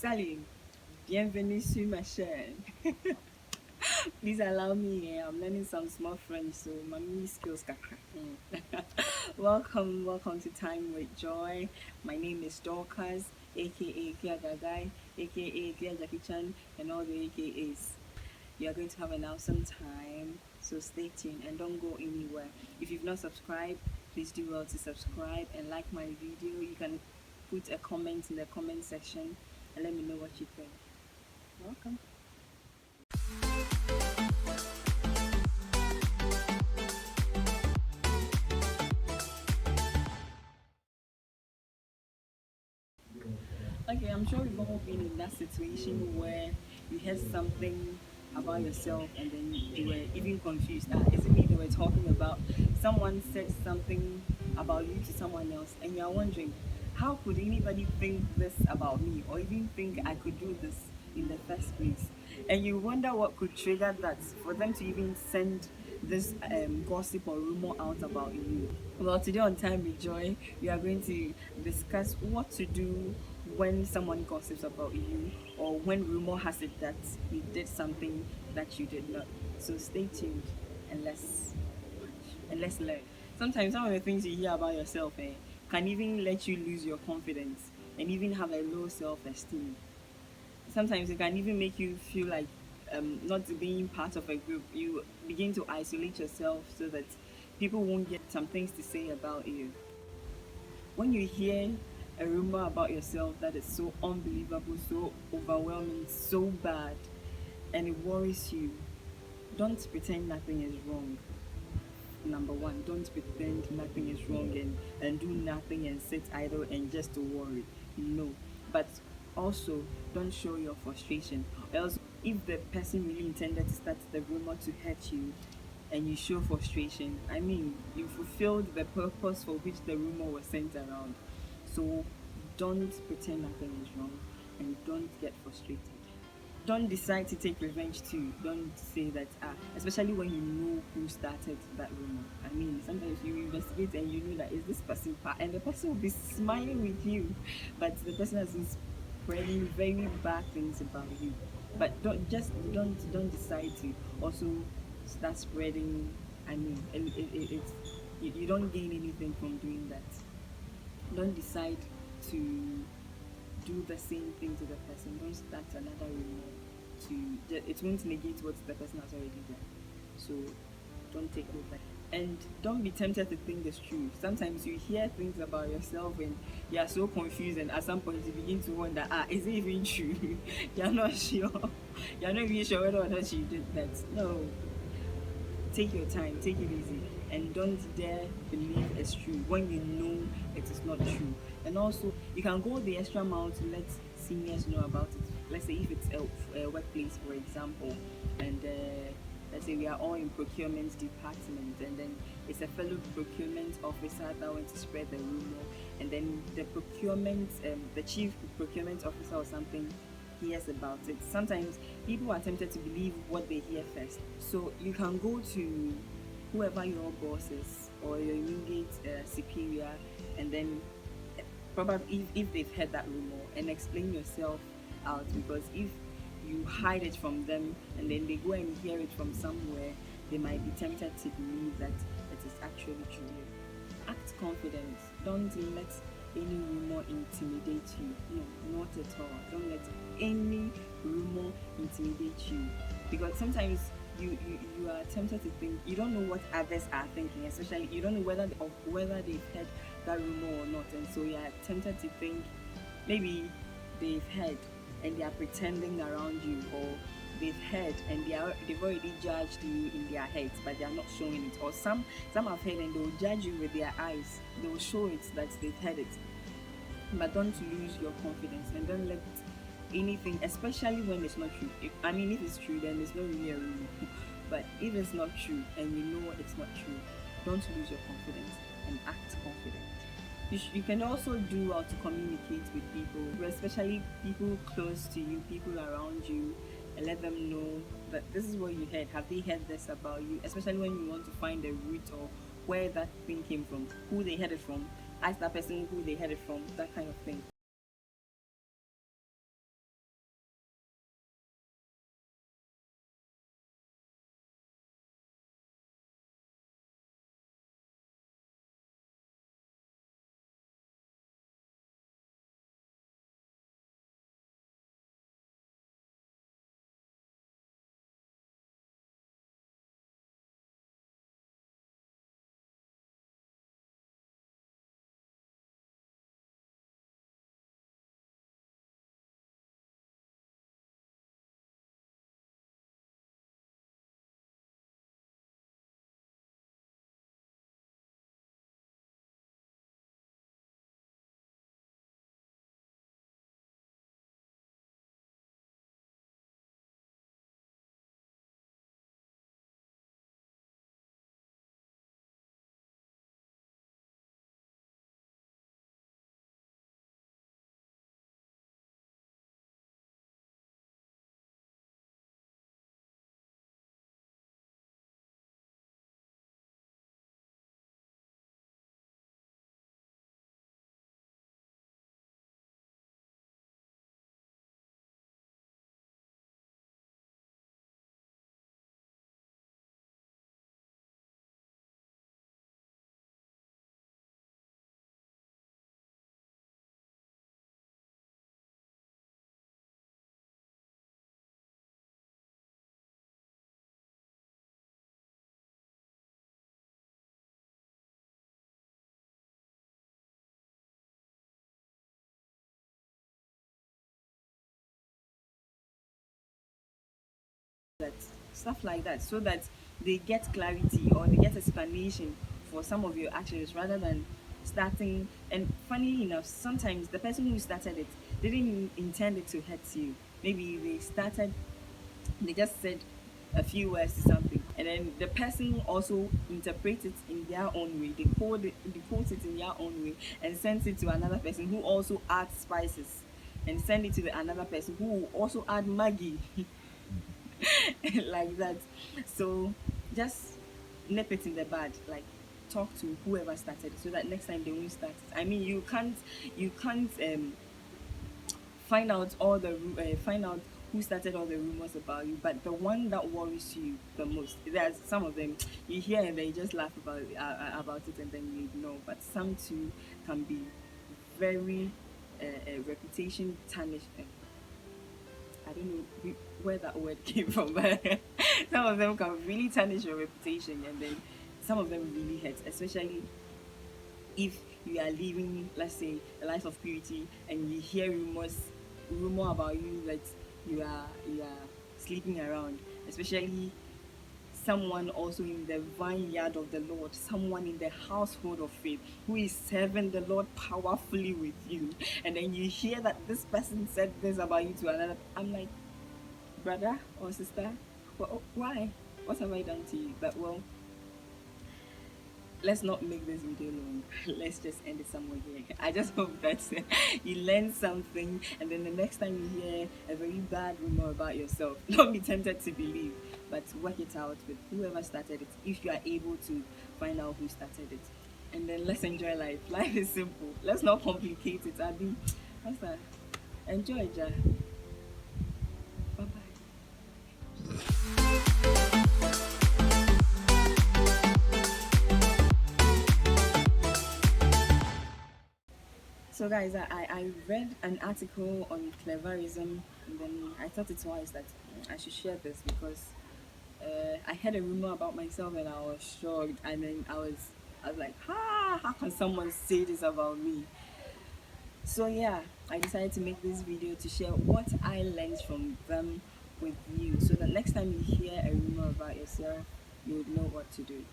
Salut, bienvenue sur ma chaîne. Please allow me, I'm learning some small French, so my mini skills kakra. Welcome to Time with Joy. My name is Dorcas, aka Kia Gagai, aka Kia Jackie Chan, and all the AKAs. You are going to have an awesome time, so stay tuned and don't go anywhere. If you've not subscribed, please do well to subscribe and like my video. You can put a comment in the comment section and let me know what you think. Welcome. Okay, I'm sure we've all been in that situation where you heard something about yourself and then you were even confused. Is it me they were talking about? Someone said something about you to someone else, and you're wondering, how could anybody think this about me or even think I could do this in the first place? And you wonder what could trigger that for them to even send this gossip or rumor out about you. Well, today on Time with Joy, we are going to discuss what to do when someone gossips about you or when rumor has it that you did something that you did not. So stay tuned and let's learn. Sometimes some of the things you hear about yourself can even let you lose your confidence and even have a low self-esteem. Sometimes it can even make you feel like not being part of a group. You begin to isolate yourself so that people won't get some things to say about you. When you hear a rumor about yourself that is so unbelievable, so overwhelming, so bad, and it worries you, don't pretend nothing is wrong. Number one, don't pretend nothing is wrong and do nothing and sit idle and just to worry. No. But also, don't show your frustration. Else, if the person really intended to start the rumor to hurt you and you show frustration, I mean, you fulfilled the purpose for which the rumor was sent around. So don't pretend nothing is wrong and don't get frustrated. Don't decide to take revenge too. Don't say that, especially when you know who started that rumor. I mean, sometimes you investigate and you know that is this person and the person will be smiling with you, but the person has been spreading very bad things about you. But don't decide to also start spreading. I mean, it's you don't gain anything from doing that. Don't decide to do the same thing to the person. Don't start another rumor it won't negate what the person has already done. So don't take over. And don't be tempted to think it's true. Sometimes you hear things about yourself and you are so confused, and at some point you begin to wonder, is it even true? You're not sure. You're not even sure whether or not you did that. No. Take your time, take it easy, and don't dare believe it's true when you know it is not true. And also, you can go the extra mile to let seniors know about it. Let's say if it's a workplace, for example, and let's say we are all in procurement department, and then it's a fellow procurement officer that went to spread the rumor, and then the chief procurement officer or something hears about it. Sometimes people are tempted to believe what they hear first. So you can go to whoever your boss is or your immediate superior, and then probably if they've heard that rumor, and explain yourself out, because if you hide it from them and then they go and hear it from somewhere, they might be tempted to believe that it is actually true. Act confident. Don't let any rumor intimidate you. No, not at all. Don't let any rumor intimidate you, because sometimes you are tempted to think, you don't know what others are thinking, especially you don't know whether they've heard that rumor or not, and so you are tempted to think maybe they've heard and they are pretending around you, or they've heard and they've already judged you in their heads, but they are not showing it. Or some have heard and they will judge you with their eyes. They will show it that they've heard it. But don't lose your confidence and don't let anything, especially when it's not true. If it's true, then it's not really a rumor. But if it's not true and you know it's not true, don't lose your confidence and act confident. You can also do well to communicate with people, especially people close to you, people around you, and let them know that this is what you heard. Have they heard this about you? Especially when you want to find the root or where that thing came from, who they heard it from. Ask that person who they heard it from, that kind of thing. that, stuff like that, so that they get clarity or they get explanation for some of your actions rather than starting. And funny enough, sometimes the person who started it didn't intend it to hurt you. Maybe they just said a few words to something, and then the person also interprets it in their own way. They quote it in their own way and sends it to another person who also adds spices, and send it to another person who will also add Maggie. Like that. So just nip it in the bud. Like, talk to whoever started it so that next time they won't start it. I mean, you can't find out who started all the rumors about you, but the one that worries you the most, there's some of them you hear and then you just laugh about it and then you ignore, but some too can be very reputation tarnishing. I don't know where that word came from, but some of them can really tarnish your reputation, and then some of them really hurt, especially if you are living, let's say, a life of purity, and you hear rumor about you that you are sleeping around, especially someone also in the vineyard of the Lord, someone in the household of faith who is serving the Lord powerfully with you, and then you hear that this person said this about you to another. I'm like, brother or sister, why? What have I done to you? But well, let's not make this video long. Let's just end it somewhere here. I just hope that you learn something, and then the next time you hear a very bad rumor about yourself, don't be tempted to believe, but work it out with whoever started it, if you are able to find out who started it. And then let's enjoy life. Life is simple. Let's not complicate it. Abi, enjoy, Ja. Bye bye. So guys, I read an article on cleverism, and then I thought it wise that I should share this because I heard a rumor about myself and I was shocked, and then I was like, how can someone say this about me? So yeah, I decided to make this video to share what I learned from them with you, so that next time you hear a rumor about yourself, you would know what to do.